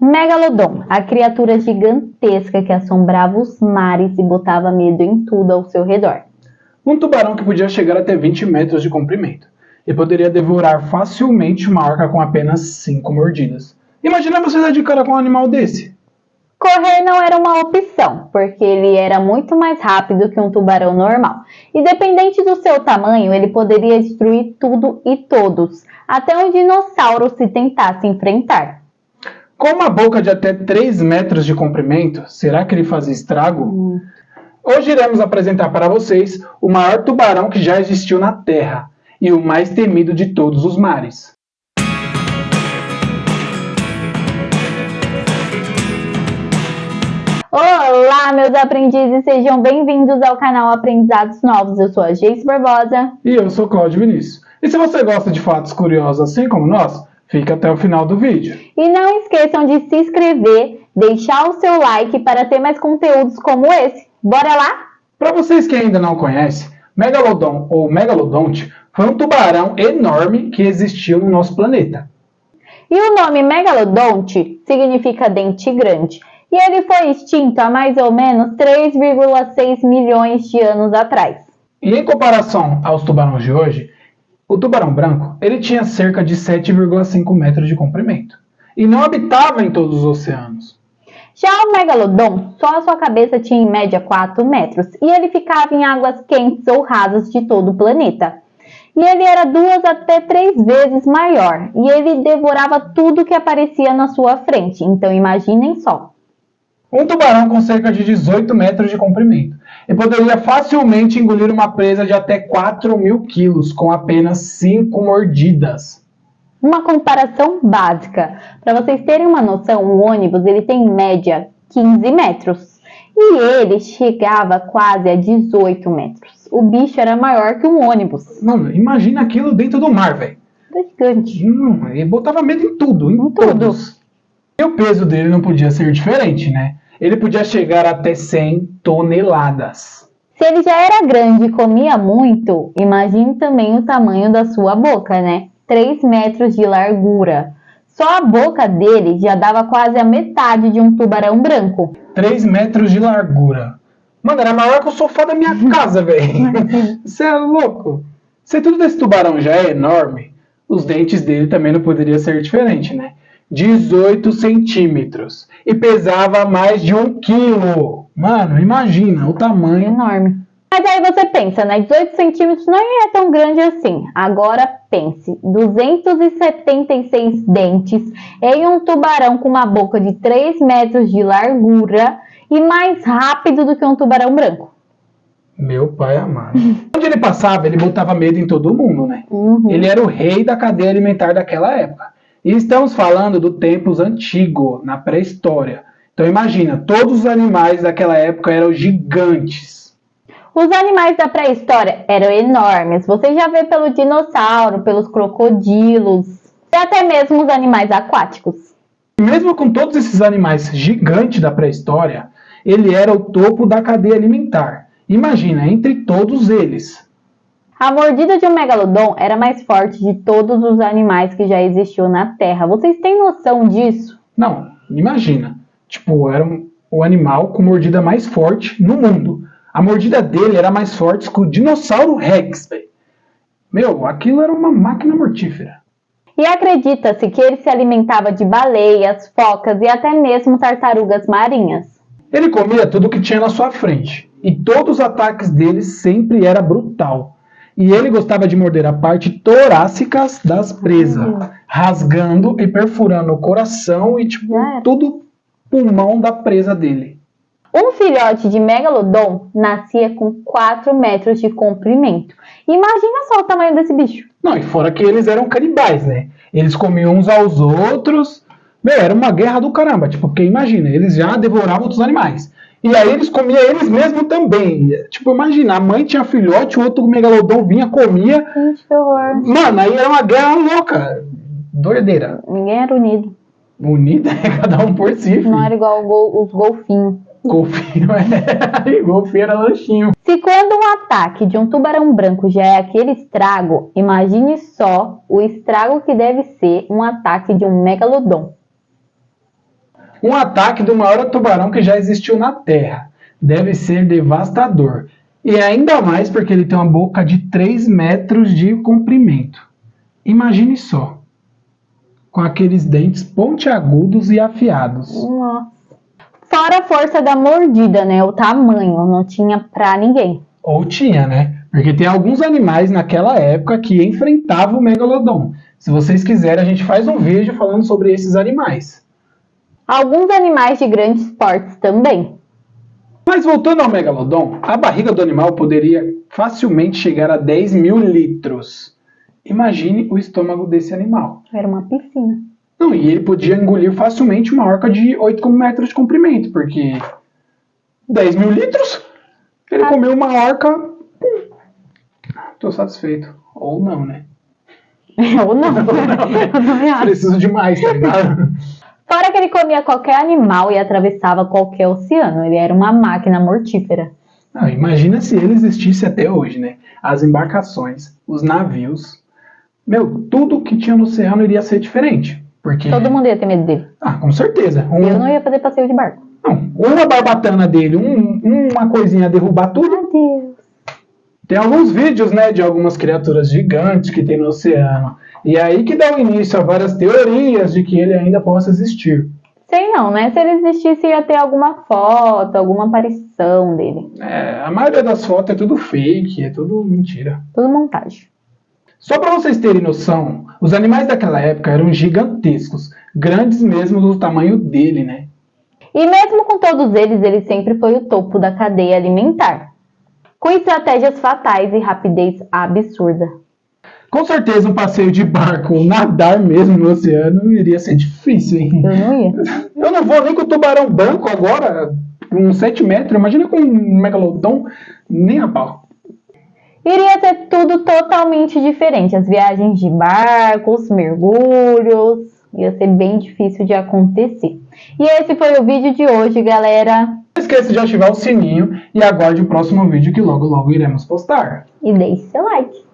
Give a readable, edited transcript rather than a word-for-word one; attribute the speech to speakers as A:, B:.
A: Megalodon, a criatura gigantesca que assombrava os mares e botava medo em tudo ao seu redor.
B: Um tubarão que podia chegar até 20 metros de comprimento e poderia devorar facilmente uma orca com apenas 5 mordidas. Imagina você dar de cara com um animal desse.
A: Correr não era uma opção, porque ele era muito mais rápido que um tubarão normal. E dependente do seu tamanho, ele poderia destruir tudo e todos, até um dinossauro se tentasse enfrentar.
B: Com uma boca de até 3 metros de comprimento, será que ele fazia estrago? Hoje iremos apresentar para vocês o maior tubarão que já existiu na Terra e o mais temido de todos os mares.
A: Olá, meus aprendizes, sejam bem-vindos ao canal Aprendizados Novos. Eu sou a Geice Barbosa.
B: E eu sou Cláudio Vinícius. E se você gosta de fatos curiosos assim como nós, fique até o final do vídeo.
A: E não esqueçam de se inscrever, deixar o seu like para ter mais conteúdos como esse. Bora lá?
B: Para vocês que ainda não conhecem, Megalodon ou Megalodonte foi um tubarão enorme que existiu no nosso planeta.
A: E o nome Megalodonte significa dente grande. E ele foi extinto há mais ou menos 3,6 milhões de anos atrás.
B: E em comparação aos tubarões de hoje, o tubarão branco ele tinha cerca de 7,5 metros de comprimento e não habitava em todos os oceanos.
A: Já o Megalodon, só a sua cabeça tinha em média 4 metros e ele ficava em águas quentes ou rasas de todo o planeta. E ele era 2 até 3 vezes maior e ele devorava tudo que aparecia na sua frente, então imaginem só.
B: Um tubarão com cerca de 18 metros de comprimento e poderia facilmente engolir uma presa de até 4.000 quilos com apenas 5 mordidas.
A: Uma comparação básica. Para vocês terem uma noção, o ônibus ele tem em média 15 metros e ele chegava quase a 18 metros. O bicho era maior que um ônibus.
B: Mano, imagina aquilo dentro do mar, velho.
A: Gigante.
B: Ele botava medo em tudo, em todos. E o peso dele não podia ser diferente, né? Ele podia chegar até 100 toneladas.
A: Se ele já era grande e comia muito, imagine também o tamanho da sua boca, né? 3 metros de largura. Só a boca dele já dava quase a metade de um tubarão branco.
B: 3 metros de largura. Mano, era maior que o sofá da minha casa, velho. Você é louco. Se tudo desse tubarão já é enorme, os dentes dele também não poderiam ser diferentes, né? 18 centímetros. E pesava mais de 1 quilo. Mano, imagina o tamanho.
A: Enorme. Mas aí você pensa, né? 18 centímetros não é tão grande assim. Agora pense, 276 dentes em um tubarão com uma boca de 3 metros de largura e mais rápido do que um tubarão branco.
B: Meu pai amado. Onde ele passava, ele botava medo em todo mundo, né? Ele era o rei da cadeia alimentar daquela época. E estamos falando do tempos antigo, na pré-história. Então imagina, todos os animais daquela época eram gigantes.
A: Os animais da pré-história eram enormes. Você já vê pelo dinossauro, pelos crocodilos e até mesmo os animais aquáticos.
B: Mesmo com todos esses animais gigantes da pré-história, ele era o topo da cadeia alimentar. Imagina, entre todos eles.
A: A mordida de um megalodon era mais forte de todos os animais que já existiu na Terra. Vocês têm noção disso?
B: Não, imagina. Tipo, era o animal com mordida mais forte no mundo. A mordida dele era mais forte que o dinossauro Rex, velho. Meu, aquilo era uma máquina mortífera.
A: E acredita-se que ele se alimentava de baleias, focas e até mesmo tartarugas marinhas.
B: Ele comia tudo que tinha na sua frente. E todos os ataques dele sempre era brutal. E ele gostava de morder a parte torácica das presas, rasgando e perfurando o coração e todo o pulmão da presa dele.
A: Um filhote de megalodon nascia com 4 metros de comprimento. Imagina só o tamanho desse bicho.
B: Não, e fora que eles eram canibais, né? Eles comiam uns aos outros. Meu, era uma guerra do caramba, tipo, porque imagina, eles já devoravam outros animais. E aí eles comiam eles mesmos também. Tipo, imagina, a mãe tinha filhote, o outro megalodon vinha, comia.
A: Gente, que horror.
B: Mano, aí era uma guerra louca. Doideira.
A: Ninguém era unido.
B: Unida é cada um por si, filho.
A: Não era igual os golfinhos.
B: Golfinho golfinho era lanchinho.
A: Se quando um ataque de um tubarão branco já é aquele estrago, imagine só o estrago que deve ser um ataque de um megalodon.
B: Um ataque do maior tubarão que já existiu na Terra. Deve ser devastador. E ainda mais porque ele tem uma boca de 3 metros de comprimento. Imagine só. Com aqueles dentes pontiagudos e afiados.
A: Nossa. Fora a força da mordida, né? O tamanho, não tinha pra ninguém.
B: Ou tinha, né? Porque tem alguns animais naquela época que enfrentavam o Megalodon. Se vocês quiserem, a gente faz um vídeo falando sobre esses animais.
A: Alguns animais de grandes portes também.
B: Mas voltando ao Megalodon, a barriga do animal poderia facilmente chegar a 10 mil litros. Imagine o estômago desse animal.
A: Era uma piscina.
B: Não, e ele podia engolir facilmente uma orca de 8 metros de comprimento, porque 10 mil litros? Ele comeu uma orca. Tô satisfeito. Ou não, né?
A: Ou não. Eu não acho.
B: Preciso de mais, tá ligado?
A: Fora que ele comia qualquer animal e atravessava qualquer oceano. Ele era uma máquina mortífera.
B: Ah, imagina se ele existisse até hoje, né? As embarcações, os navios. Meu, tudo que tinha no oceano iria ser diferente. Porque...
A: Todo mundo ia ter medo dele.
B: Ah, com certeza.
A: Eu não ia fazer passeio de barco.
B: Não, uma barbatana dele, uma coisinha a derrubar tudo.
A: Meu Deus.
B: Tem alguns vídeos, né, de algumas criaturas gigantes que tem no oceano. E aí que dá o início a várias teorias de que ele ainda possa existir.
A: Sei não, né? Se ele existisse, ia ter alguma foto, alguma aparição dele.
B: É, a maioria das fotos é tudo fake, é tudo mentira.
A: Tudo montagem.
B: Só para vocês terem noção, os animais daquela época eram gigantescos, grandes mesmo do tamanho dele, né?
A: E mesmo com todos eles, ele sempre foi o topo da cadeia alimentar. Com estratégias fatais e rapidez absurda.
B: Com certeza um passeio de barco, nadar mesmo no oceano, iria ser difícil, hein?
A: Eu não ia.
B: Eu não vou nem com o tubarão branco agora, com uns 7 metros, imagina com um megalodon, nem a pau.
A: Iria ser tudo totalmente diferente. As viagens de barcos, mergulhos, ia ser bem difícil de acontecer. E esse foi o vídeo de hoje, galera.
B: Não esqueça de ativar o sininho e aguarde o próximo vídeo que logo logo iremos postar.
A: E deixe seu like.